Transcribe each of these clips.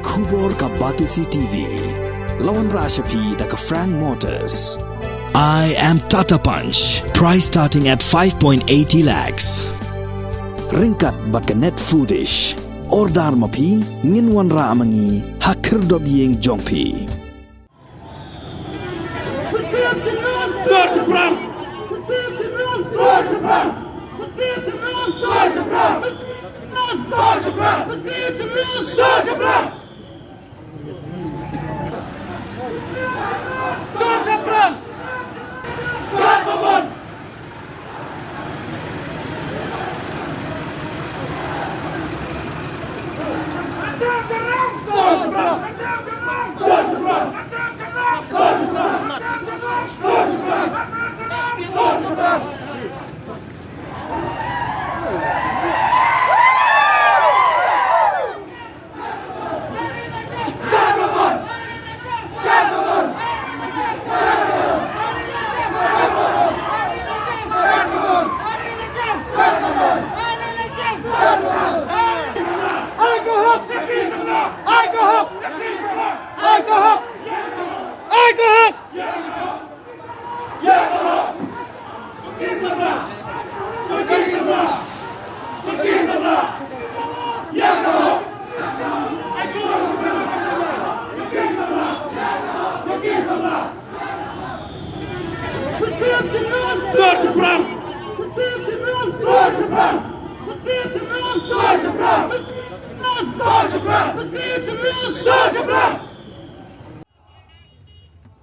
Kubor ka Batisi TV. Lawan Rashapi da ka Frank Motors. I am Tata Punch. Price starting at 5.80 lakhs. Ringkat bat ka net foodish. Ordar mapi nginwan ra amangi hakir dob yeng jongpi.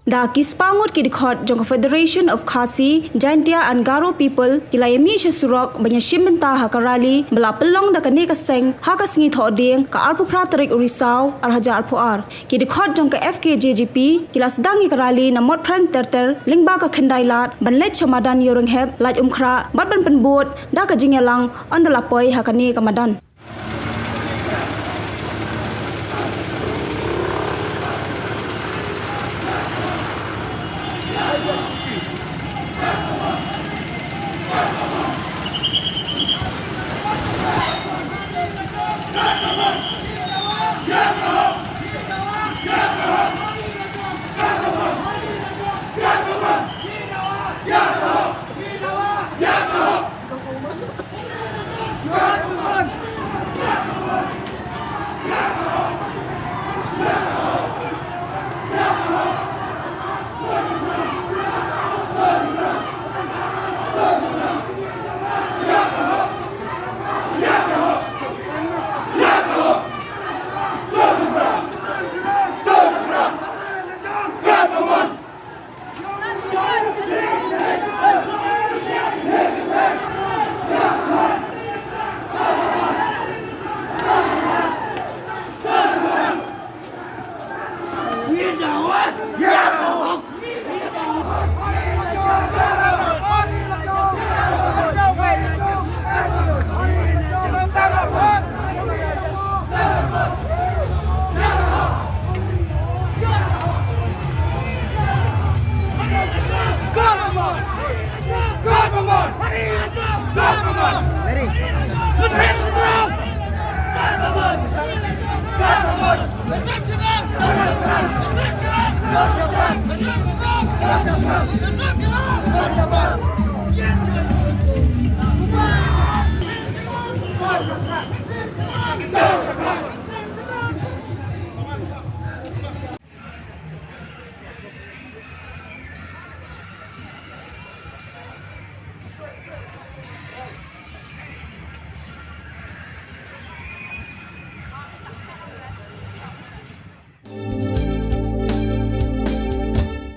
Daki Spah Ngut ki Dkhot jong Federation of Khasi, Jaintia and Garo people kilayami surok banyak shimbenta hakarali bela pelong da kani kaseng hakasingi thoding ka arpu pratarik urisau arhaja arpuar ki Dkhot jong ka Fkjgp kilas dangi karali namot pran terter lingba ka khendailat banlet chamadan yorong heb laj umkhra batban penbot da ka Jingïaid ondala poi hakani kamadan. Let's go!